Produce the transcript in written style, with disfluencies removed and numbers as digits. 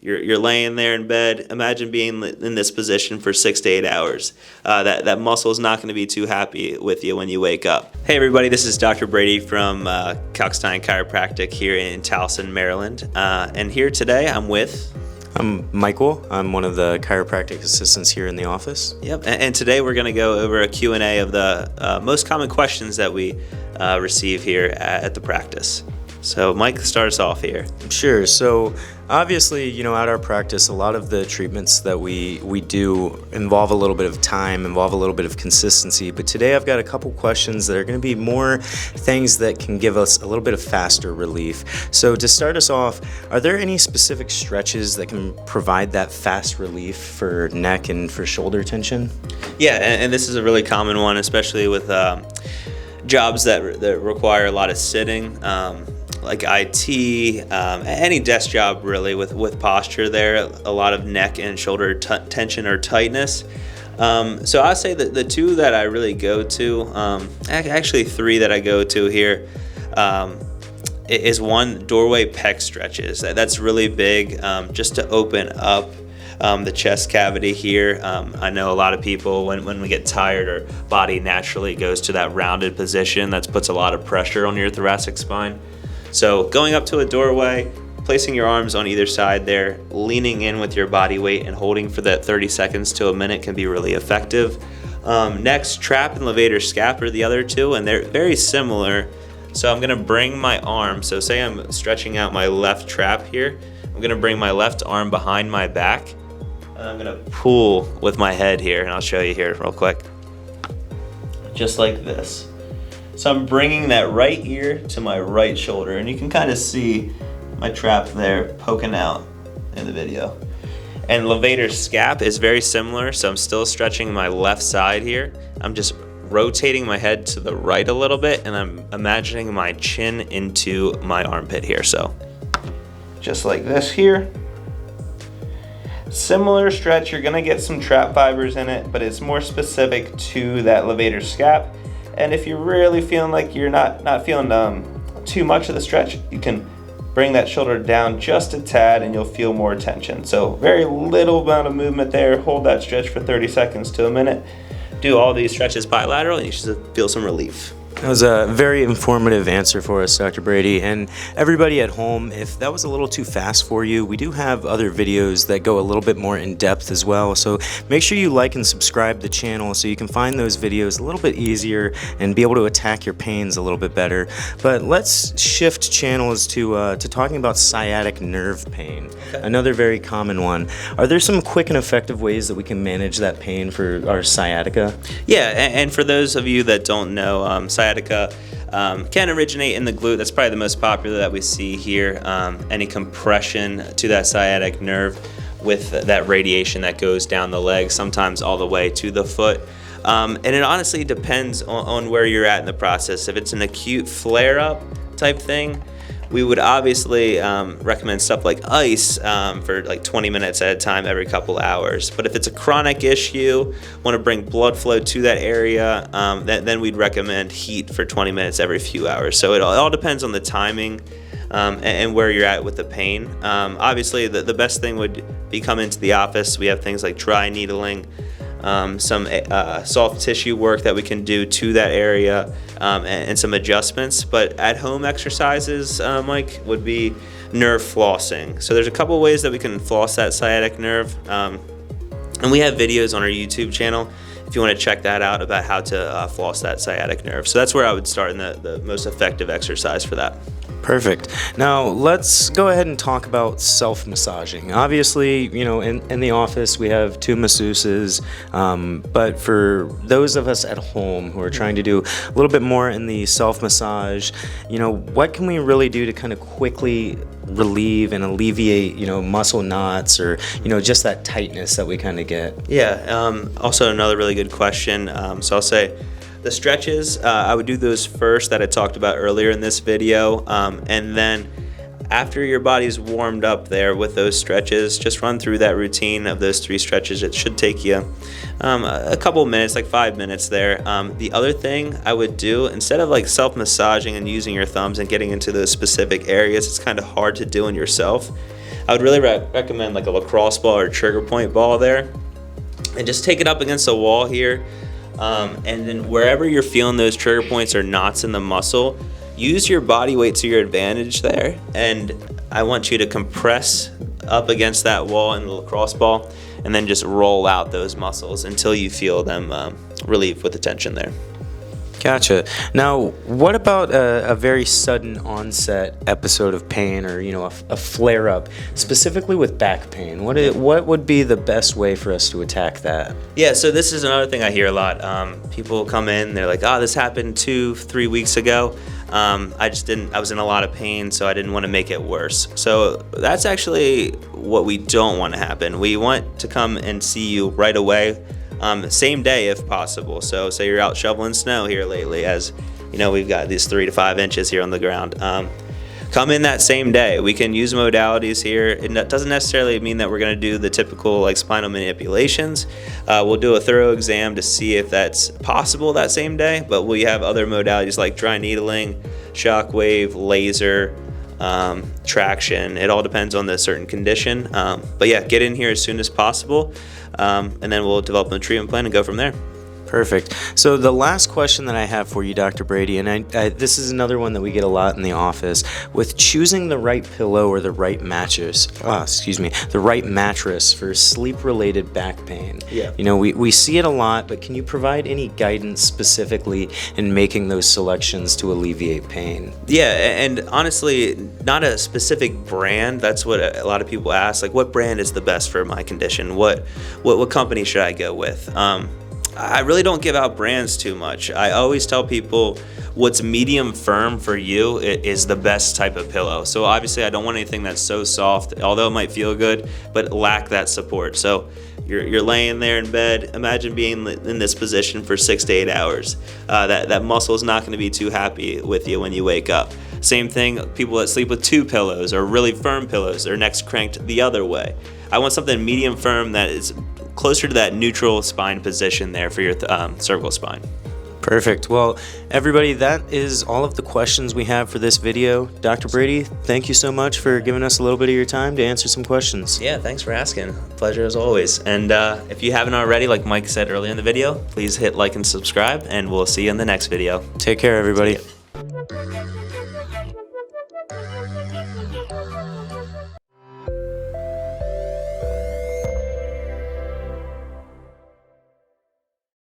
You're laying there in bed. Imagine being in this position for 6 to 8 hours. That muscle is not going to be too happy with you when you wake up. Hey everybody, this is Dr. Brady from Kalkstein Chiropractic here in Towson, Maryland. And here today I'm Michael. I'm one of the chiropractic assistants here in the office. Yep, and today we're going to go over a Q&A of the most common questions that we receive here at the practice. So Mike, start us off here. Sure. So obviously, at our practice, a lot of the treatments that we do involve a little bit of time, involve a little bit of consistency. But today I've got a couple questions that are going to be more things that can give us a little bit of faster relief. So to start us off, are there any specific stretches that can provide that fast relief for neck and for shoulder tension? Yeah, and this is a really common one, especially with jobs that require a lot of sitting. Like IT, any desk job really with posture there, a lot of neck and shoulder tension or tightness. So I'll say that the two that I really go to, actually three that I go to here, is one, doorway pec stretches. That's really big, just to open up the chest cavity here. I know a lot of people, when we get tired, our body naturally goes to that rounded position. That puts a lot of pressure on your thoracic spine. So going up to a doorway, placing your arms on either side there, leaning in with your body weight and holding for that 30 seconds to a minute can be really effective. Next, trap and levator scap are the other two, and they're very similar. So I'm gonna bring my arm, so say I'm stretching out my left trap here, I'm gonna bring my left arm behind my back, and I'm gonna pull with my head here, and I'll show you here real quick. Just like this. So I'm bringing that right ear to my right shoulder, and you can kind of see my trap there poking out in the video. And levator scap is very similar, so I'm still stretching my left side here. I'm just rotating my head to the right a little bit, and I'm imagining my chin into my armpit here. So just like this here. Similar stretch, you're gonna get some trap fibers in it, but it's more specific to that levator scap. And if you're really feeling like you're not feeling too much of the stretch, you can bring that shoulder down just a tad and you'll feel more tension. So very little amount of movement there. Hold that stretch for 30 seconds to a minute. Do all these stretches bilateral and you should feel some relief. That was a very informative answer for us, Dr. Brady. And everybody at home, if that was a little too fast for you, we do have other videos that go a little bit more in depth as well. So make sure you like and subscribe the channel so you can find those videos a little bit easier and be able to attack your pains a little bit better. But let's shift channels to talking about sciatic nerve pain, another very common one. Are there some quick and effective ways that we can manage that pain for our sciatica? Yeah, and for those of you that don't know, sciatica can originate in the glute. That's probably the most popular that we see here. Any compression to that sciatic nerve with that radiation that goes down the leg, sometimes all the way to the foot. And it honestly depends on where you're at in the process. If it's an acute flare-up type thing, we would obviously recommend stuff like ice for like 20 minutes at a time every couple hours. But if it's a chronic issue, want to bring blood flow to that area, then we'd recommend heat for 20 minutes every few hours. So it all depends on the timing and where you're at with the pain. Obviously, the best thing would be come into the office. We have things like dry needling, some soft tissue work that we can do to that area, and some adjustments. But at home exercises, Mike, would be nerve flossing. So there's a couple ways that we can floss that sciatic nerve, and we have videos on our YouTube channel if you want to check that out about how to floss that sciatic nerve. So that's where I would start in the most effective exercise for that. Perfect. Now let's go ahead and talk about self-massaging. Obviously, in the office we have two masseuses, but for those of us at home who are trying to do a little bit more in the self-massage, what can we really do to kind of quickly relieve and alleviate, muscle knots or, just that tightness that we kind of get? Yeah, also another really good question. So I'll say, the stretches, I would do those first that I talked about earlier in this video, and then after your body's warmed up there with those stretches, just run through that routine of those 3 stretches. It should take you a couple minutes, like 5 minutes there. The other thing I would do, instead of like self-massaging and using your thumbs and getting into those specific areas, it's kind of hard to do in yourself. I would really recommend like a lacrosse ball or trigger point ball there, and just take it up against the wall here. And then wherever you're feeling those trigger points or knots in the muscle, use your body weight to your advantage there. And I want you to compress up against that wall in the lacrosse ball, and then just roll out those muscles until you feel them relieve with the tension there. Gotcha. Now, what about a very sudden onset episode of pain, or a flare up, specifically with back pain? What would be the best way for us to attack that? Yeah, so this is another thing I hear a lot. People come in, they're like, "Oh, this happened 2-3 weeks ago. I was in a lot of pain, so I didn't want to make it worse." So that's actually what we don't want to happen. We want to come and see you right away. Same day if possible. So say you're out shoveling snow here lately, as you know, we've got these 3 to 5 inches here on the ground. Come in that same day. We can use modalities here. It doesn't necessarily mean that we're going to do the typical like spinal manipulations. We'll do a thorough exam to see if that's possible that same day, but we have other modalities like dry needling, shockwave, laser, traction. It all depends on the certain condition. But yeah, get in here as soon as possible, and then we'll develop a treatment plan and go from there. Perfect. So the last question that I have for you, Dr. Brady, and this is another one that we get a lot in the office, with choosing the right pillow or the right mattress, the right mattress for sleep-related back pain. Yeah. We see it a lot, but can you provide any guidance specifically in making those selections to alleviate pain? Yeah, and honestly, not a specific brand. That's what a lot of people ask. Like, what brand is the best for my condition? What company should I go with? I really don't give out brands too much. I always tell people what's medium firm for you is the best type of pillow. So obviously I don't want anything that's so soft, although it might feel good, but lack that support. So you're laying there in bed. Imagine being in this position for 6 to 8 hours. That muscle is not going to be too happy with you when you wake up. Same thing, people that sleep with 2 pillows or really firm pillows, their necks cranked the other way. I want something medium firm that is closer to that neutral spine position there for your cervical spine. Perfect. Well, everybody, that is all of the questions we have for this video. Dr. Brady, thank you so much for giving us a little bit of your time to answer some questions. Yeah, thanks for asking. Pleasure as always. And if you haven't already, like Mike said earlier in the video, please hit like and subscribe, and we'll see you in the next video. Take care, everybody. See ya.